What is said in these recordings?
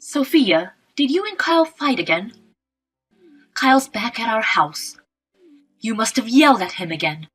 Sophia, did you and Kyle fight again? Kyle's back at our house. You must have yelled at him again.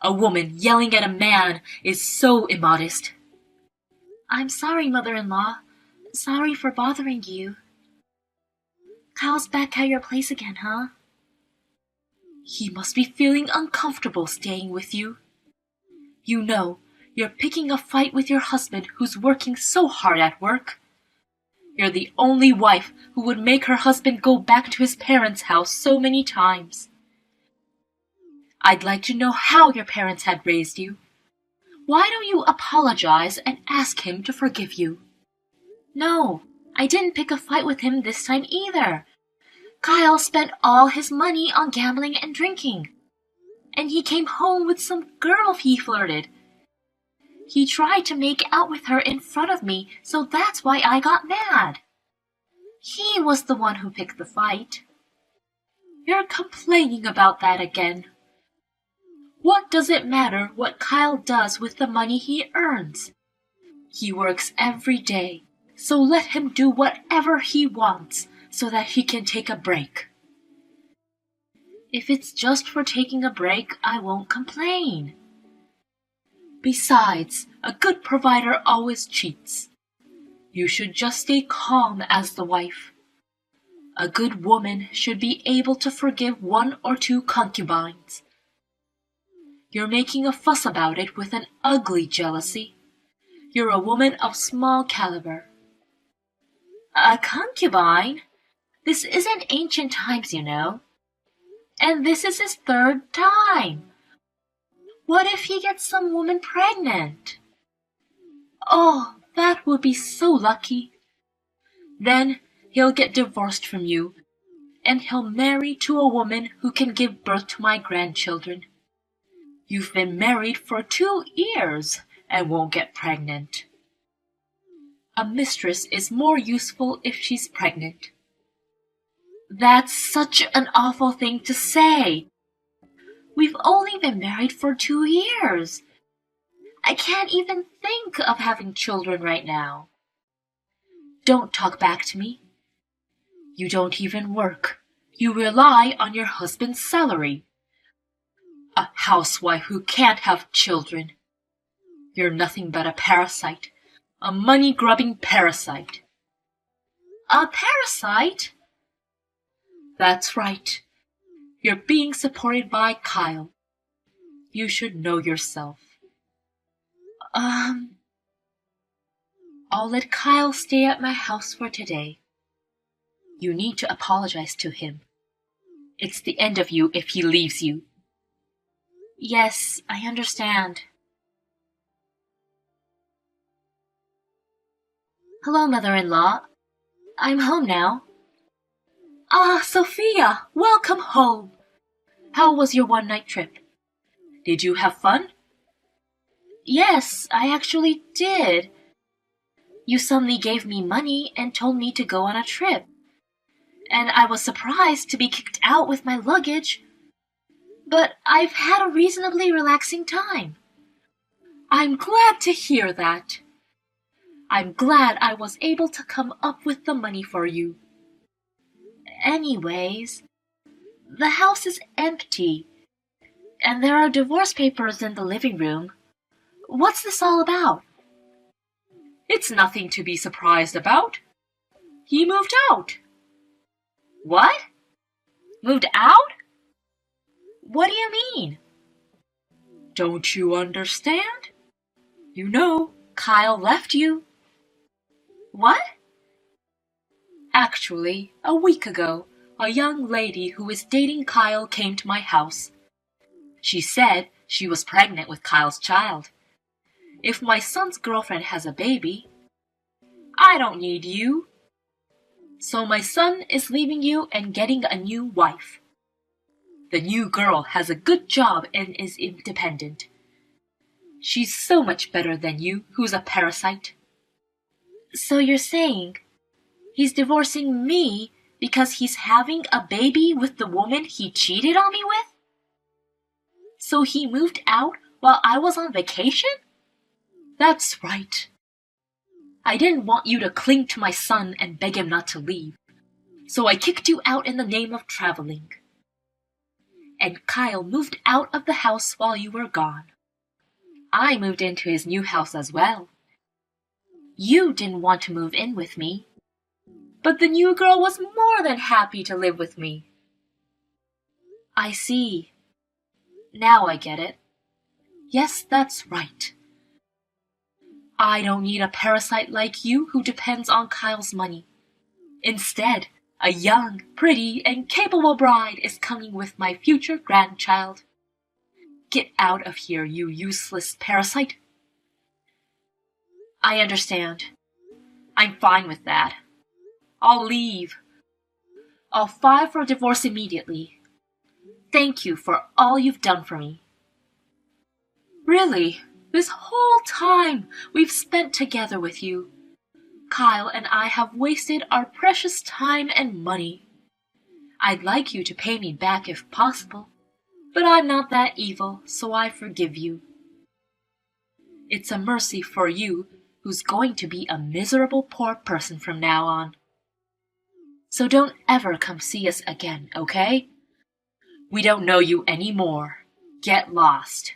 A woman yelling at a man is so immodest. I'm sorry, mother-in-law. Sorry for bothering you. Kyle's back at your place again, huh? He must be feeling uncomfortable staying with you. You know, you're picking a fight with your husband who's working so hard at work. You're the only wife who would make her husband go back to his parents' house so many times. I'd like to know how your parents had raised you. Why don't you apologize and ask him to forgive you? No, I didn't pick a fight with him this time either. Kyle spent all his money on gambling and drinking. And he came home with some girl he flirted. He tried to make out with her in front of me, so that's why I got mad. He was the one who picked the fight. You're complaining about that again. What does it matter what Kyle does with the money he earns? He works every day, so let him do whatever he wants so that he can take a break. If it's just for taking a break, I won't complain. Besides, a good provider always cheats. You should just stay calm as the wife. A good woman should be able to forgive one or two concubines. You're making a fuss about it with an ugly jealousy. You're a woman of small caliber. A concubine? This isn't ancient times, you know. And this is his third time. What if he gets some woman pregnant? Oh, that would be so lucky. Then he'll get divorced from you, and he'll marry to a woman who can give birth to my grandchildren. You've been married for 2 years and won't get pregnant. A mistress is more useful if she's pregnant. That's such an awful thing to say. We've only been married for 2 years. I can't even think of having children right now. Don't talk back to me. You don't even work. You rely on your husband's salary. A housewife who can't have children. You're nothing but a parasite. A money-grubbing parasite. A parasite? That's right. You're being supported by Kyle. You should know yourself. I'll let Kyle stay at my house for today. You need to apologize to him. It's the end of you if he leaves you. Yes, I understand. Hello, mother-in-law. I'm home now. Ah, Sophia, welcome home. How was your one-night trip? Did you have fun? Yes, I actually did. You suddenly gave me money and told me to go on a trip. And I was surprised to be kicked out with my luggage. But I've had a reasonably relaxing time. I'm glad to hear that. I'm glad I was able to come up with the money for you. Anyways, the house is empty, and there are divorce papers in the living room. What's this all about? It's nothing to be surprised about. He moved out. What? Moved out? What do you mean? Don't you understand? You know, Kyle left you. What? Actually, a week ago, a young lady who is dating Kyle came to my house. She said she was pregnant with Kyle's child. If my son's girlfriend has a baby, I don't need you. So my son is leaving you and getting a new wife. The new girl has a good job and is independent. She's so much better than you, who's a parasite. So you're saying he's divorcing me because he's having a baby with the woman he cheated on me with? So he moved out while I was on vacation? That's right. I didn't want you to cling to my son and beg him not to leave, so I kicked you out in the name of traveling. And Kyle moved out of the house while you were gone. I moved into his new house as well. You didn't want to move in with me, but the new girl was more than happy to live with me. I see. Now I get it. Yes, that's right. I don't need a parasite like you who depends on Kyle's money. Instead, a young, pretty, and capable bride is coming with my future grandchild. Get out of here, you useless parasite. I understand. I'm fine with that. I'll leave. I'll file for divorce immediately. Thank you for all you've done for me. Really, this whole time we've spent together with you, Kyle and I have wasted our precious time and money. I'd like you to pay me back if possible, but I'm not that evil, so I forgive you. It's a mercy for you who's going to be a miserable poor person from now on. So don't ever come see us again, okay? We don't know you anymore. Get lost.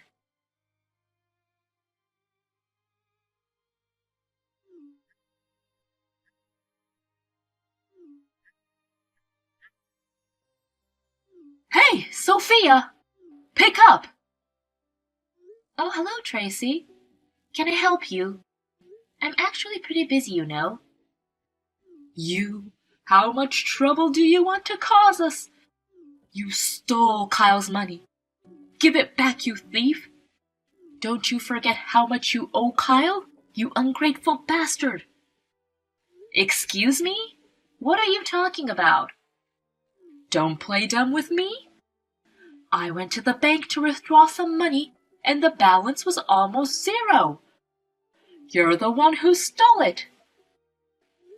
Hey, Sophia! Pick up! Oh, hello, Tracy. Can I help you? I'm actually pretty busy, you know. You? How much trouble do you want to cause us? You stole Kyle's money. Give it back, you thief! Don't you forget how much you owe Kyle, you ungrateful bastard! Excuse me? What are you talking about? Don't play dumb with me. I went to the bank to withdraw some money, and the balance was almost zero. You're the one who stole it.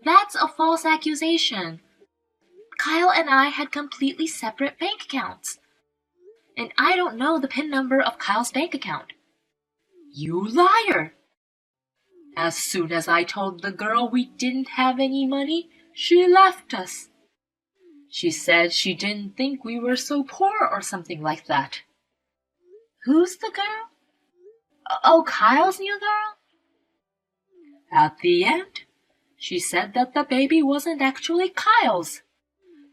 That's a false accusation. Kyle and I had completely separate bank accounts, and I don't know the PIN number of Kyle's bank account. You liar! As soon as I told the girl we didn't have any money, she left us. She said she didn't think we were so poor or something like that. Who's the girl? Oh, Kyle's new girl? At the end, she said that the baby wasn't actually Kyle's.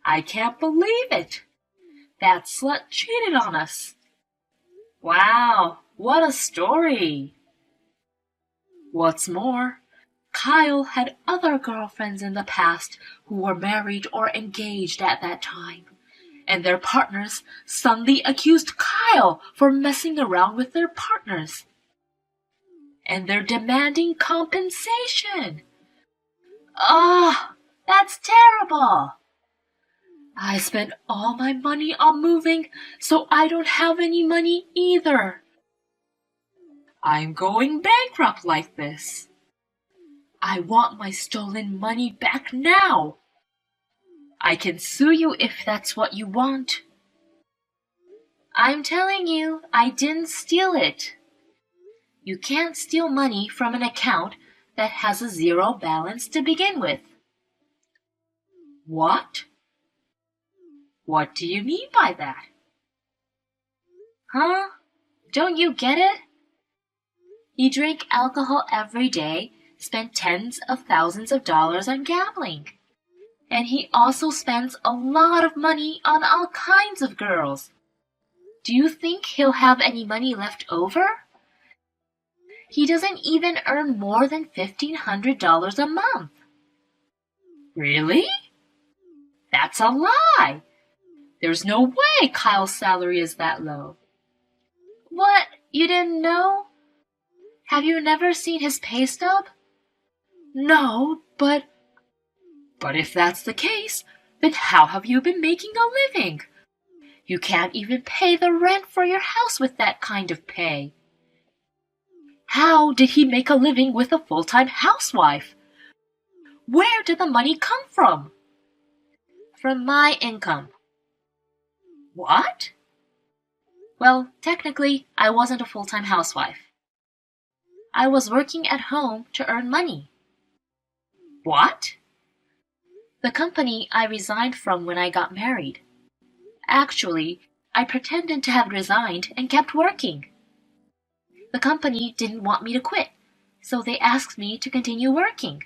I can't believe it. That slut cheated on us. Wow, what a story. What's more, Kyle had other girlfriends in the past who were married or engaged at that time, and their partners suddenly accused Kyle for messing around with their partners. And they're demanding compensation. Ah, that's terrible. I spent all my money on moving, so I don't have any money either. I'm going bankrupt like this. I want my stolen money back now. I can sue you if that's what you want. I'm telling you, I didn't steal it. You can't steal money from an account that has a zero balance to begin with. What? What do you mean by that? Huh? Don't you get it? He drank alcohol every day, spent tens of thousands of dollars on gambling. And he also spends a lot of money on all kinds of girls. Do you think he'll have any money left over? He doesn't even earn more than $1,500 a month. Really? That's a lie. There's no way Kyle's salary is that low. What? You didn't know? Have you never seen his pay stub? No, but if that's the case, then how have you been making a living? You can't even pay the rent for your house with that kind of pay. How did he make a living with a full-time housewife? Where did the money come from? From my income. What? Well, technically, I wasn't a full-time housewife. I was working at home to earn money. What? The company I resigned from when I got married. Actually, I pretended to have resigned and kept working. The company didn't want me to quit, so they asked me to continue working.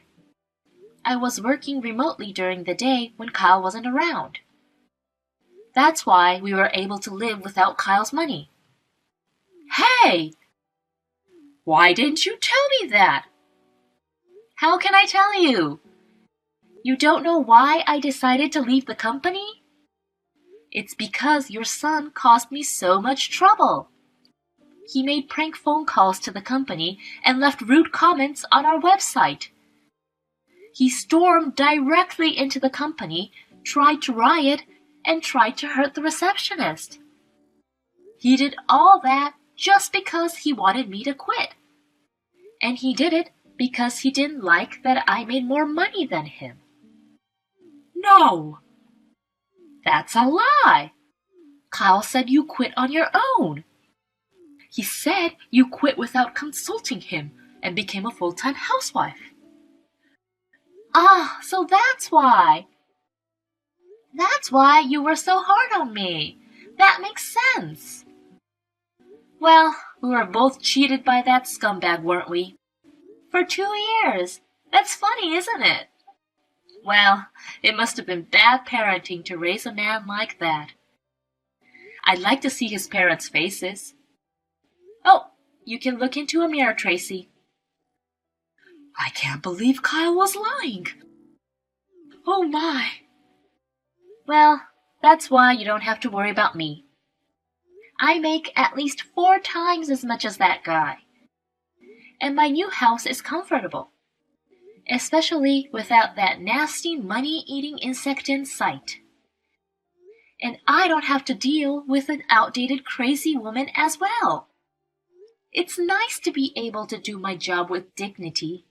I was working remotely during the day when Kyle wasn't around. That's why we were able to live without Kyle's money. Hey! Why didn't you tell me that? How can I tell you? You don't know why I decided to leave the company? It's because your son caused me so much trouble. He made prank phone calls to the company and left rude comments on our website. He stormed directly into the company, tried to riot, and tried to hurt the receptionist. He did all that just because he wanted me to quit. And he did it because he didn't like that I made more money than him. No! That's a lie! Kyle said you quit on your own. He said you quit without consulting him and became a full-time housewife. Ah, so that's why. That's why you were so hard on me. That makes sense. Well, we were both cheated by that scumbag, weren't we? For 2 years. That's funny, isn't it? Well, it must have been bad parenting to raise a man like that. I'd like to see his parents' faces. Oh, you can look into a mirror, Tracy. I can't believe Kyle was lying. Oh my. Well, that's why you don't have to worry about me. I make at least 4 times as much as that guy. And my new house is comfortable, especially without that nasty money-eating insect in sight. And I don't have to deal with an outdated crazy woman as well. It's nice to be able to do my job with dignity.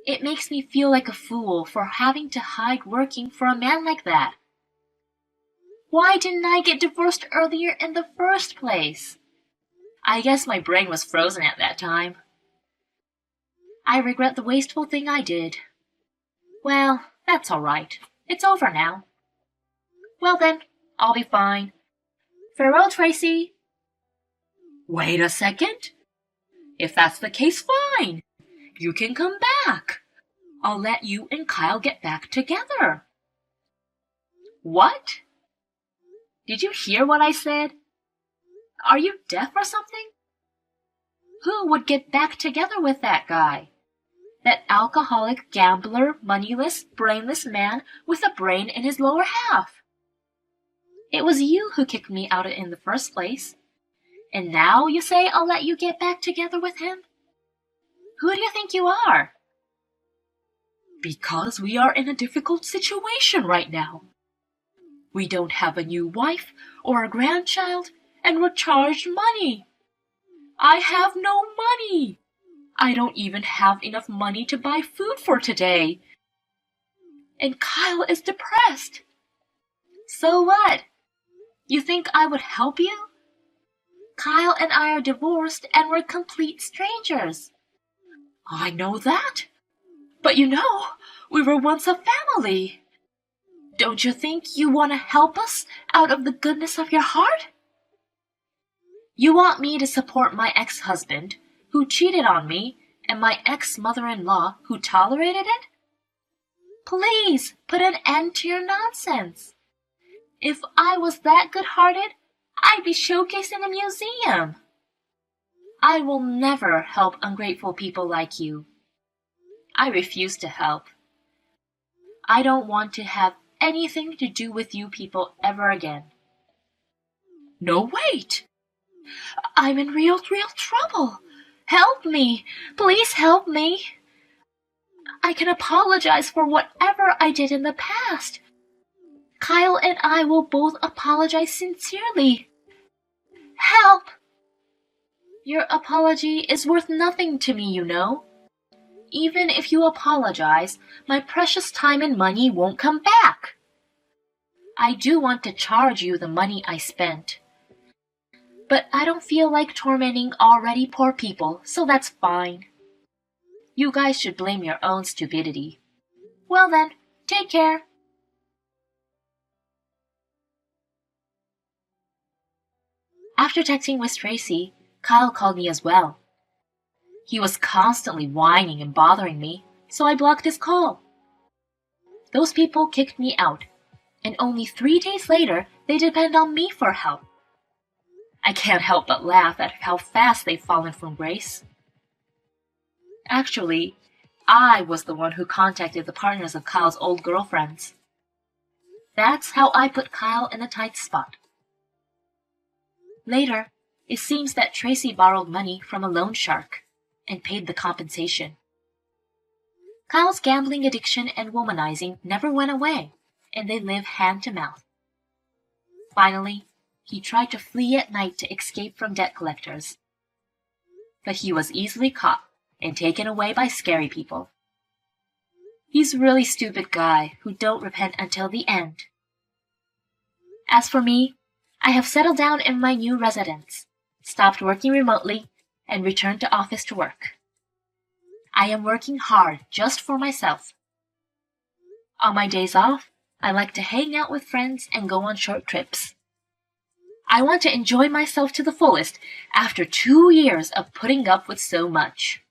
It makes me feel like a fool for having to hide working for a man like that. Why didn't I get divorced earlier in the first place? I guess my brain was frozen at that time. I regret the wasteful thing I did. Well, that's all right. It's over now. Well then, I'll be fine. Farewell, Tracy. Wait a second. If that's the case, fine. You can come back. I'll let you and Kyle get back together. What? Did you hear what I said? Are you deaf or something? Who would get back together with that guy? That alcoholic, gambler, moneyless, brainless man with a brain in his lower half. It was you who kicked me out in the first place. And now you say I'll let you get back together with him? Who do you think you are? Because we are in a difficult situation right now. We don't have a new wife or a grandchild, and we're charged money. I have no money. I don't even have enough money to buy food for today. And Kyle is depressed. So what? You think I would help you? Kyle and I are divorced and we're complete strangers. I know that. But you know, we were once a family. Don't you think you want to help us out of the goodness of your heart? You want me to support my ex-husband, who cheated on me, and my ex-mother-in-law, who tolerated it? Please, put an end to your nonsense. If I was that good-hearted, I'd be showcased in a museum. I will never help ungrateful people like you. I refuse to help. I don't want to have anything to do with you people ever again. No, wait! I'm in real trouble. Help me! Please help me! I can apologize for whatever I did in the past. Kyle and I will both apologize sincerely. Help! Your apology is worth nothing to me, you know. Even if you apologize, my precious time and money won't come back. I do want to charge you the money I spent. But I don't feel like tormenting already poor people, so that's fine. You guys should blame your own stupidity. Well then, take care. After texting with Tracy, Kyle called me as well. He was constantly whining and bothering me, so I blocked his call. Those people kicked me out, and only 3 days later they depend on me for help. I can't help but laugh at how fast they've fallen from grace. Actually, I was the one who contacted the partners of Kyle's old girlfriends. That's how I put Kyle in a tight spot. Later, it seems that Tracy borrowed money from a loan shark and paid the compensation. Kyle's gambling addiction and womanizing never went away, and they live hand to mouth. Finally, he tried to flee at night to escape from debt collectors. But he was easily caught and taken away by scary people. He's a really stupid guy who don't repent until the end. As for me, I have settled down in my new residence, stopped working remotely, and returned to office to work. I am working hard just for myself. On my days off, I like to hang out with friends and go on short trips. I want to enjoy myself to the fullest after 2 years of putting up with so much.